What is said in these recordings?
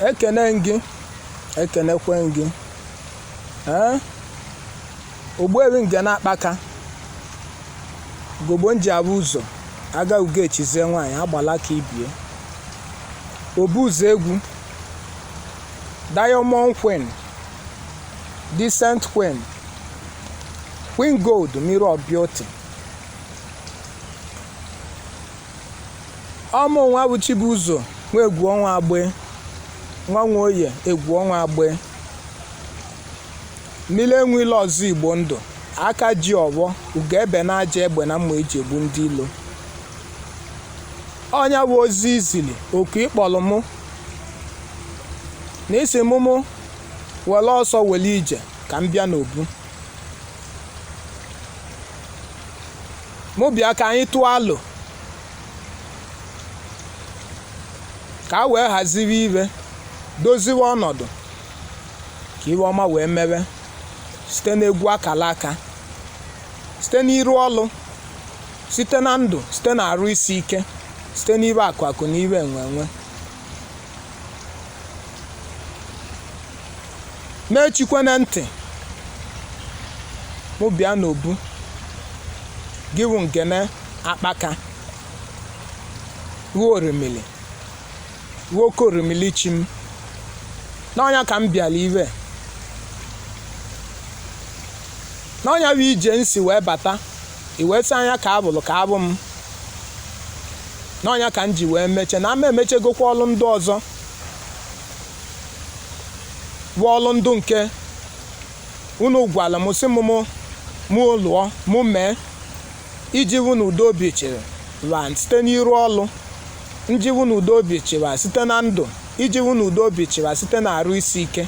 ekene gị ekenekwe gị Ogbuebi nke na-akpaka ugogbo nji abụ ụzọ aga ugo echizie nwaanyị agbala ka ibie obu ụzọ egwu Diamond Queen, Decent Queen, Queen Gold, Mirror of Beauty. Ọmụ nwa bụ Chibuzo nwa egwu ọnwa agbe nwa nwoye egwu ọnwa agbe Mmiri Enwilo ọzọ Igbo ndụ aka ji ọgbọ Ugoegbenamma Ejiegbundiilo ọnya bụ ozi izili oku ịkpọrọ mụ n'isi mụmụ were ọsọ were ije ka m bịa n'obu mụ bịa ka anyị tụọ alo ka a wee haziri ibe doziwe ọnọdụ ka iwe ọma wee mebe site n'egwu akala aka site n'iru ọlụ site na ndụ site na arụ isi ike site n'ibe akụ na ibe enwe mechikwene ntị mụ bịa n'obu gị bụ ngene akpaka ruo orimili ruo oke orimili chi m n'ọnya ka m bịara ibe n'ọnya bụ ije nsi wee bata iweta anya ka abụlụ ka abụ m n'ọnya ka m ji wee meche na ama emechegokwa ọlụ ndị ọzọ bụ ọlụ ndụ nke unu gwara m sị mụ lụọ mụ mee iji bụ n'udo obi chịrị site n'iru ọlụ nji bụ n'udo obi chịrị site na ndụ iji bụ n'udo obi chịrị site na arụ isi ike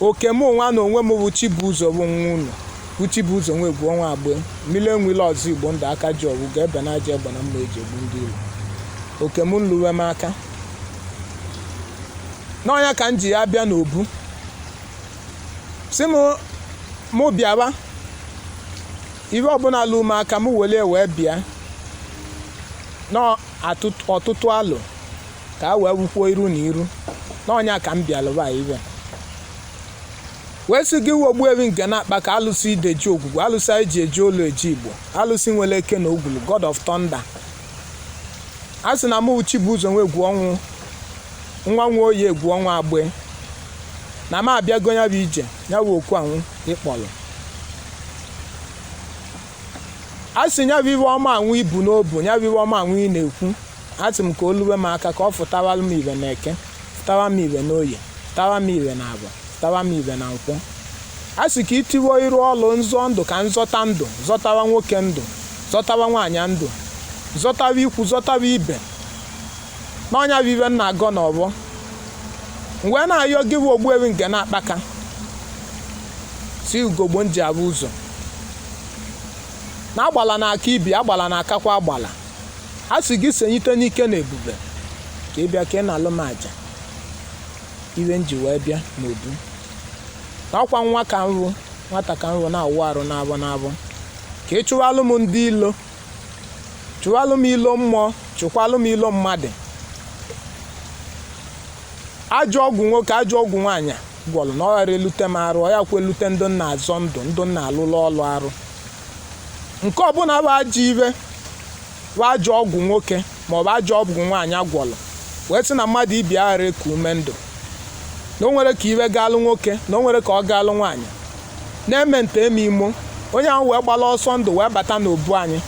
oke mụ nwa na onwe m bụ Chibuzo bụ nwa unu bụ Chibuzo nwa egwu ọnwa agbe Mmiri Enwilo ọzọ Igbo ndụ aka ji ọgwụ Ugoegbenamma Ejiegbundiilo oke m nluwe m aka n'ọnya ka m ji ya bịa n'obu si mụ bịaba ibe ọbụla lụ m aka m wee bịa n'ọtụtụ alụ ka a wee wukwuo iru na iru n'ọnya ka m bịalụba ibe wee sị gị Ogbuebi nke na-akpa ka alụsị ideji ogwugwu alụsị anyị ji eji olu eji Igbo alụsị nwere eke na ogwulu God of Thunder a sị na mụ Chibuzo nwa egwu ọnwụ nwa nwoye egwu ọnwa agbe na m abịago ya bụ ije ya bụ okwu anwụ ịkpọrọ a sị ya bụ ibe ọma anwụ ibu n'obu ya bụ ibe ọma anwụ ị na-ekwu a sị m ka o luwe m aka ka ọ fụtawalụ m ibe na eke fụtawa m ibe n'oye fụtawa m ibe na agba fụtawa m ibe na nkwọ a sị ka itiwo iru ọlụ nzọ ndụ ka nzọta ndụ zọtawa nwoke ndụ zọtawa nwaanyị ndụ zọtawa ikwu zọtawa ibe n'ọnya bụ ibe nna agọ n'ọbọ mgbe na-ayọ gị bụ Ogbuebi nke na-akpaka si ugogbo nji abụ ụzọ na agbala na aka ibi agbala na akakwa agbala a sị gị senyite n'ike na ebube ka ị bịa ka ị na-alụ m aja iwe nji wee bịa n'obu n'ọkwa nwata ka nrụ na-awụ arụ n'abọ ka ị chụwalụ m ndị ilo chụwalụ m ilo mmụọ chụkwalụ m ilo mmadụ ajọ ọgwụ nwoke ajọ ọgwụ nwaanyị gwọrọ na ọ ghara elute m arụ ọ ya kwe elute ndị nna azọ ndụ ndị nna alụlụ ọlụ arụ nke ọbụla bụ ajọ ibe bụ ajọ ọgwụ nwoke maọbụ ajọ ọgwụ nwaanyị agwọrọ wee sị na mmadụ ibi aghara eku ume ndụ na o nwere ka iwe gaalụ nwoke na o nwere ka ọ gaalụ nwaanyị na-eme nte eme imo onye ahụ wee gbala ọsọ ndụ wee bata n'obu anyị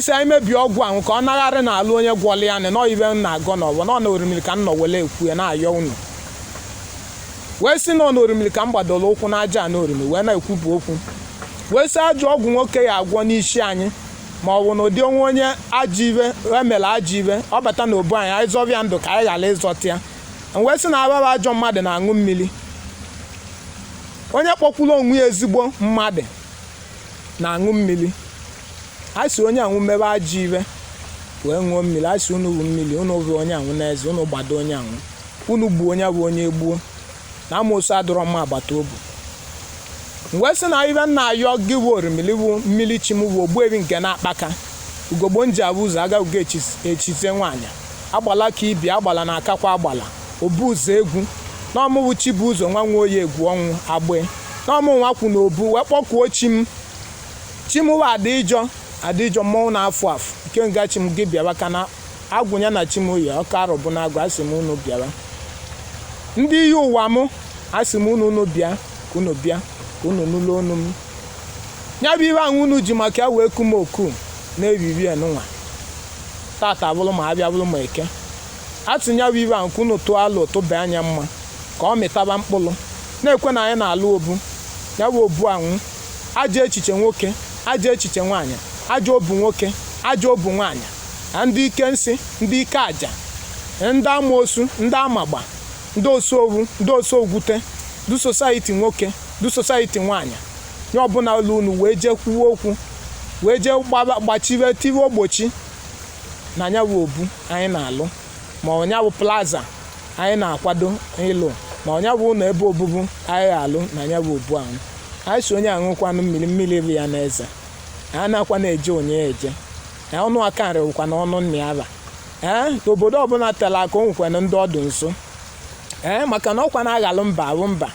si anyị mebie ọgwụ ahụ ka ọ nagharị n'alụ onye gwọrọ ya nị nọ ibe na-agọ n'ọbọ nọ na orimiri ka m nọ wele ekwu ya na-ayọ unu wee sị nọ na orimiri ka m gbadoro ụkwụ n'aja na orimiri wee na-ekwupụ okwu wee sị ajọ ọgwụ nwoke ya agwọ n'isi anyị ma ọ bụ na ụdị onwe onye ajọ ibe emere ajọ ibe ọ bata n'obu anyị anyị zọbịa ndụ ka anyị ghara ịzọta ya wee sị na ababa ajọ mmadụ na-aṅụ mmiri onye kpọkwuru onwe ya ezigbo mmadụ na-aṅụ mmiri a sị onye anwụ mebe ajọ ibe wee ṅụọ mmiri a sị unu bụ mmiri unu bụ onye anwụ n'eze unu gbado onye anwụ unu gbuo onye bụ onye gbuo na amoosu adọrọ mma agbata obi mgbe sị na ibe nna ayọ gị bụ orimili bụ mmiri chi m bụ Ogbuebi nke na-akpaka ugogbo nji abụ ụzọ aga ugo echizie nwaanyị agbala ka ibi agbala na akakwa agbala obu ụzọ egwu n'ọmụwụ Chibuzo nwa nwa oyi egwu ọnwụ agbe n'ọmụ nwa kwu na obu wee kpọkuo chim wa adịjọ mmọnwụ na-afụ afụ nke nga chim gị bịawa kana agwụnya na chim oyi ọka arọbụ na agụ asị m unu bịawa ndị iyi ụwa m asị m unu bịa ka unu bịa ka unu nụlụ onu m nya bụ iwe ahụ unu ji maka ya wee ku m oku na-eriri enụnwa tata bụrụ ma abịa bụrụ ma eke atụnya bụ iwe ahụ ka unu tụọ alụ tụbe anya mma ka ọ mịtaba mkpụrụ na-ekwe na anyị na-alụ obu ya bụ obu anwụ ajọ echiche nwoke ajọ echiche nwaanyị ajọ obu nwoke ajọ obu nwaanyị na ndị ike nsị ndị ike aja ndị amoosu ndị amagba ndị osowu ndị osogwute du sosaiti nwoke du sosaiti nwaanyị nye ọbụla ụlọ unu wee jee kwuo okwu wee jee gbachiwe tiwe ogbochi na nya bụ obu anyị na-alụ ma ọnya bụ plaza anyị na-akwado ịlụ ma ọnya bụ ụlọ ebe obubu anyị alụ na nya bụ obu ahụ anyị si onye aṅụkwanụ mmiri bụ ya n'eze anyị na-akwa na-eje onye eje ọnụ aka nrịwụkwa na ọnụ nna ya ba n'obodo ọbụla tela aka o nwekwana ndị ọdụ nso maka na ọkwa na-aghalụ mba abụ mba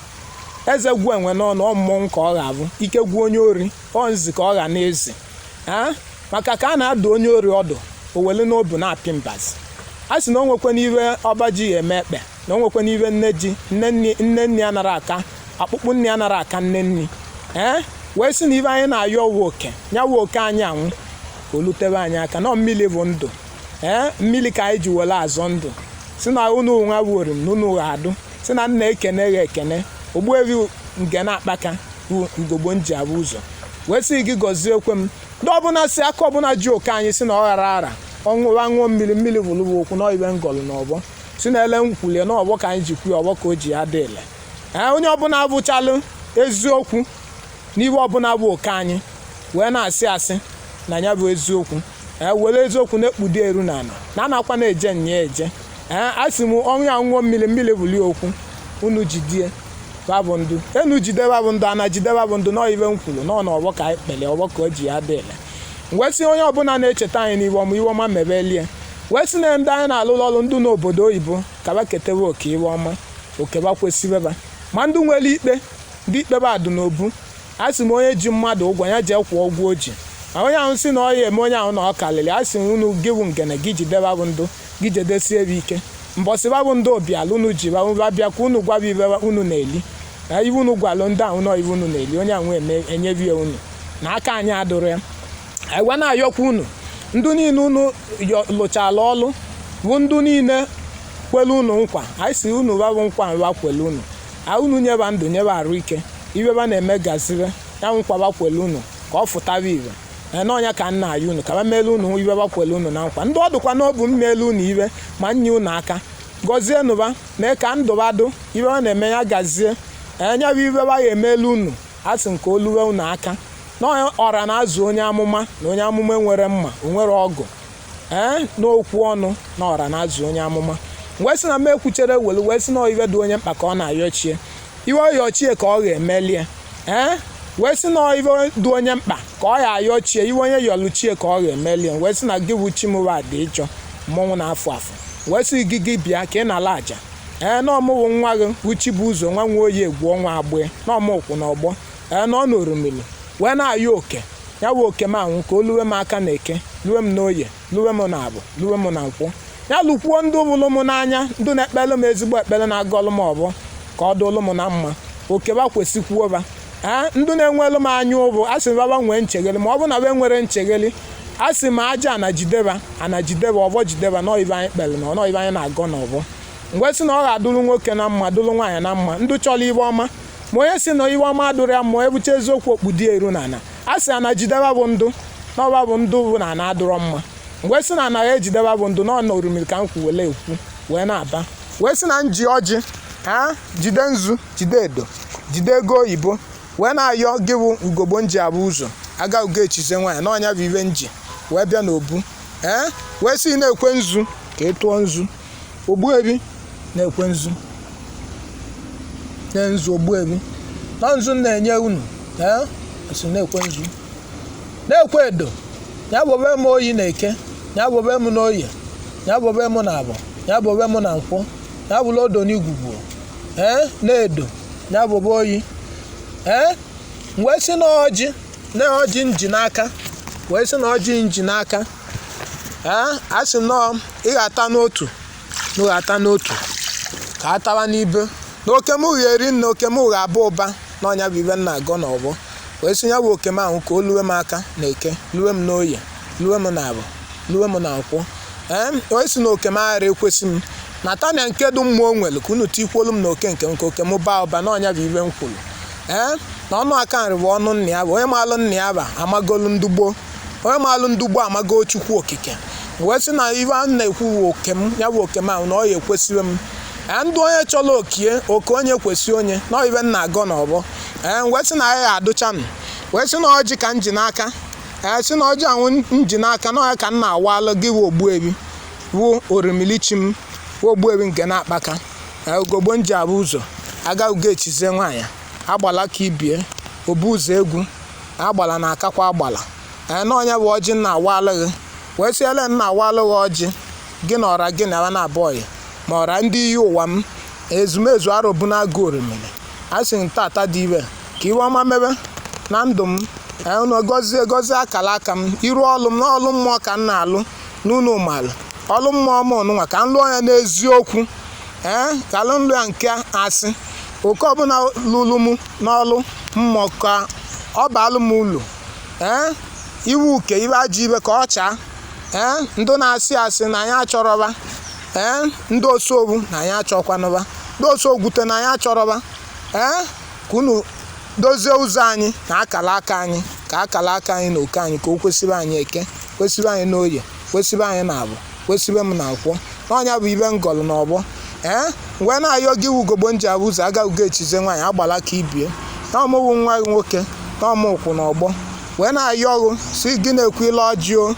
eze gwu enwe n'ọnụ ọmmụnwụ ka ọ ga-abụ ike gwu onye ori ọnzi ka ọ ga na-ezi maka ka a na-adụ onye ori ọdụ o welu n'obu na-apị mbazi a sị na o nwekwana iwe ọba ji ya eme ekpe na o nwekwana iwe nne ji nne nni anara aka akpụkpụ nne anara aka nne nni wee sị na ibe anyị na-ayọ uwe oke nya uwe oke anyị anwụ ka olutebe anyị aka na mmiri bụ ndụ mmiri ka anyị ji were azọ ndụ si na unu nwa worim na unu ga-adụ si na nna ekene gha ekene ogbuevi nge na-akpaka ugogbo nji abụ ụzọ wee sị gị gọzie ekwe m ndị ọbụla si aka ọbụla ji oke anyị si na ọ ghara ara ọṅụwa ṅụọ mmiri bụrụ okwu na ibe ngọlụ n'ọgbọ si na ele nkwulie na ọgbọ ka anyị ji kwuo ọgbọ ka o ji ya dị ele onye ọbụla abụchalụ eziokwu n'iwe ọbụla bụ oke anyị wee na-asị asị na ya bụ eziokwu were eziokwu na-ekpudo eru na ala na anakwa na-eje nya eje asị m ọnwụ ya ṅụọ mmiri bụli okwu unu jidie babụ ndụ enu jide babụ ndụ ana jide babụ ndụ nọ ibe m kwuru nọ n'ọgbọ ka anyị kpele ọgbọ ka o ji ya dị ele wee sị onye ọbụla na-echeta anyị n'iwe ọma mebelie wee sị na ndị anyị na-alụlụ ọrụ ndụ n'obodo oyibo ka ba ketewe oke iwe ọma oke ba kwesịrịba ma ndị nwere ikpe ndị ikpe ba adụ n'obu a sị m onye ji mmadụ ụgwọ ya jee kwụọ ụgwọ o ji onye ahụ si na ọ ya eme onye ahụ na ọ kalịrị a sị unu gị bụ ngene gị jide babụ ndụ gị jedesie ebe ike mbọsị babụ ndụ obiala unu ji babịa ka unu gwaba ibe unu na-eli iwe unu gwalụ ndị ahụ nọ iwe unu na-eli onye ahụ enyebie unu na aka anyị adụrụ ya anyị gwa na-ayọkwa unu ndụ niile unu lụchala ọlụ bụ ndụ niile kwelu unu nkwa anyị si unu babụ nkwa nwa kwelu unu unu nyeba ndụ nyeba arụ ike iweba na-eme gazibe ya nkwa bakwelu unu ka ọ fụtaba ibe n'ọnya ka nna anyị unu ka ba meelu unu iwe bakwelu unu na nkwa ndị ọdụkwa n'obu mmelu unu iwe ma nye unu aka gọzie nụba mee ka ndụbadụ iwe ọ na-eme ya gazie nya bụ iwe ba ya emelu unu asị nke oluwe unu aka na ọra na-azụ onye amụma na onye amụma nwere mma onwere ọgụ n'okwu ọnụ na ọra na-azụ onye amụma wee sị na m ekwuchere welu wee sị na iwe dị onye mkpa ka ọ na-ayọchie iwe ọyọchie ka ọ ga-emelie wee sị na iwe dị onye mkpa ka ọ ga-ayọchie iwe onye yọlụchie ka ọ ga-emelie wee sị na gị bụ chimụwa dị ịchọ mmọnwụ na-afụ afụ wee sị gị bịa ka ị na-ala aja na ọmụwụ nwa gị bụ Chibuzo nwa nwa oyi egwu ọnwa agbee na ọmụkwụ na ọgbọ na ọ n'orumili wee na-ayọ oke ya bụ oke m anwụ ka o luwe m aka na eke luwe m n'oye luwe m na abụ luwe m na nkwụ ya lụkwuo ndị bụlụ m n'anya ndị na-ekpelụ m ezigbo ekpere na-agọlụ m ọbọ ka ọ dụlụ m na mma oke ba kwesịkwuo ba ndị na-enwelụ m anya ụbụ a sị m baba nwee nchegheli ma ọ bụ na be nwere nchegheli a sị m aja ana jideba ọbọ jideba nọ ibe anyị kpelụ na ọnọ ibe anyị na-agọ na ọbọ mgbe sị na ọ ga-adụrụ nwoke na mma dụrụ nwaanyị na mma ndị chọrọ ibe ọma ma onye si na iwe ọma adụrụ ya ma ebucha eziokwu okpudi eru na ana a sị ana jideba bụ ndụ na ọba bụ ndụ bụ na ana adụrọ mma mgbe sị na anaghị ejideba bụ ndụ na ọ na orumiri ka m kwuwele ekwu wee na-aba wee sị na nji ọjị jide nzu jide edo jide ego oyibo wee na-ayọ gị bụ ugogbo nji abụ ụzọ aga ugo echize nwaanyị na ọnya bụ ibe nji wee bịa n'obu wee sị na-ekwe nzu ka ị tụọ nzu ogbuebi na-ekwe nzu na nzu ogbuebi na nzu na-enye unu asị na-ekwe nzu na-ekwe edo ya bobe m oyi na eke ya bobe m n'oye ya bụ be mụ na abụ, ya bụ be mụ na nkwụ, ya bụ lodo n'igwugwu na-edo, ya bụ be oyi wee si na ọjị nji n'aka, wee si na ọjị nji n'aka a sị nọọ ịghata n'otu n'ghata n'otu ka a tawa n'ibe na oke m eri nna oke m ga-aba ụba na ọnya bụ ibe nna agọ na ọbọ wee si ya bụ oke m ahụ ka o luwe m aka na eke, luwe m n'oye, luwe m na abụ, luwe m na nkwụ wee si na oke m aghara ekwesị m na tanya nke dị mmụọ o nwere ka unu tikwolu m na oke nke m ka oke m baa ụba na ọnya bụ ibe m kwuru na ọnụ aka nri bụ ọnụ nna ya bụ onye maalụ nna ya bụ amagolu ndugbo, onye maalụ ndugbo amago Chukwu okike wee sị na ibe a na-ekwu oke m ya bụ oke m ahụ na ọ ya ekwesịrị m ndụ onye chọrọ okie oke onye kwesị onye na ibe nna agọ na ọbọ wee sị na ya adụcha m wee sị na ọjị ka m ji n'aka sị na ọjị ahụ m ji n'aka na ọya ka m na-awalụ gị wụ Ogbuebi wụ orimilichi m wụ Ogbuebi nke na-akpaka ugogbo nji abụ ụzọ aga ugo echizie nwaanyị agbala ka ibie obu ụzọ egwu agbala na akakwa agbala na ọnya bụ ọjị nna awalụghị wee sị ele nna awalụghị ọjị gị na ọra gị na ya na abụghị ma ọra ndị iyi ụwa m ezumezu arọbụ na agụ orimili a sị ntata dị ibe ka iwe ọma mebe na ndụ m unu gọzie akala aka m iru ọlụ m n'ọlụ mmụọ ka m na-alụ n'unu malụ ọlụ mmụọ m ọnụnwa ka m lụọ ya n'eziokwu ka alụmlụ ya nke asị oke ọbụla lụlụ m n'ọlụ mmụọ ka ọ baalụ m ụlọ iwu uke ibe ajọ ibe ka ọ chaa ndụ na-asị asị na anyị achọrọba ndị osobu na anyị achọkwanụba ndị osogwute na anyị achọrọba ka unu dozie ụzọ anyị na akala aka anyị ka akala aka anyị na oke anyị ka o kwesịrị anyị eke, kwesịrị anyị n'oye, kwesịrị anyị na abụ, kwesịrị m na nkwọ n'ọnya bụ ibe ngọlụ na ọgbọ wee na-ayọ gị ugogbo nji abụ ụzọ aga ugo echize nwaanyị agbala ka ibie na ọmụwụ nwa gị nwoke na ọmụkwụ na ọgbọ wee na-ayọ ọgụ si gị na-ekwu ile ọjị o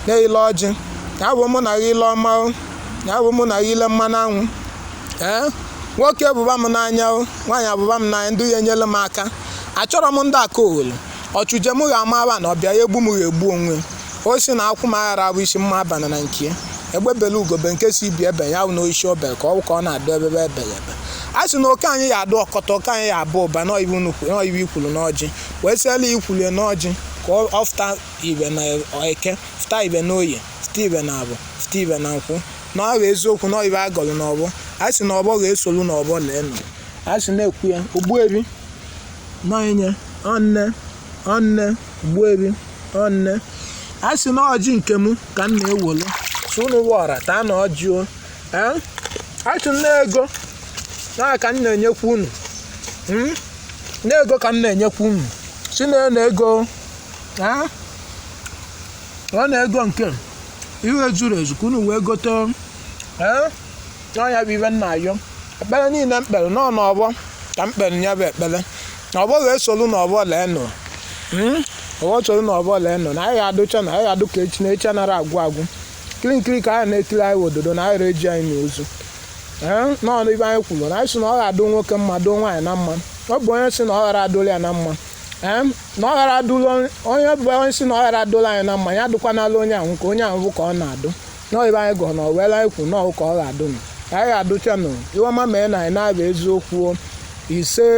na-ile ọjị ya bụ mụ na gị ile ọma o ya bụ mụ na gị ile mmanụ anwụ nwoke bụba m n'anya o nwaanyị abụba m n'anya ndị ya enyela m aka achọrọ m ndị aka owelu ọchụje m ga-ama aba na ọbịa ya egbu m ga-egbu onwe o si na akwụ m aghara abụ isi mma abana na nke egbebele ugobe nke si ibi ebe ya bụ na oisi obe ka ọ na-adụ ebebe ebelebe a sị na oke anyị ya adụ ọkọtọ oke anyị ya abụ ụba n'iwu ikwulu n'ọjị wee sịela ikwulie n'ọjị ka ọ fụta ibe na eke fụta ibe na oye fụta ibe na abụ fụta ibe na nkwụ na ọ bụ eziokwu na ibe agọlụ n'ọbọ a sị na ọbọ ga-esolu n'ọbọ lee nụ a sị na-ekwu ya Ogbuebi n'onye ọnne Ogbuebi ọnne a sị na ọjị nke m ka m na-ewolu si unu wọra taa na ọjị o a sị na ego na ka m na-enyekwa unu na ego ka m na-enyekwa unu si na ego ọ na ego nke ihe zuru ezu ka unu wee gote n'ọnya bụ ibe nna ayọ ekpere niile mkpere nọ n'ọbọ ka mkpere ya bụ ekpere na ọbọ ga-esolu n'ọbọ lee nụ ọbọ solu n'ọbọ lee nụ na anyị ga-adụcha na anyị ga-adụ ka echi na echi anara agwụ agwụ nkiri nkiri ka anyị na-ekiri anyị ododo na anyị reji anyị n'ozu n'ọnụ ibe anyị kwuru na anyị sị na ọ ga-adụ nwoke mma doo nwaanyị na mma ọ bụ onye sị na ọ ghara adụla ya na mma na ọ ghara adụla onye bụ onye sị na ọ ghara adụla anyị na mma ya adụkwanala onye ahụ ka onye ahụ bụ ka ọ na-adụ na ibe anyị gụrụ na owela anyị kwuru na ọ ka ọ ga-adụ nụ anyị ga-adụcha nụ iwe ọma mee na anyị na-abịa eziokwu ise.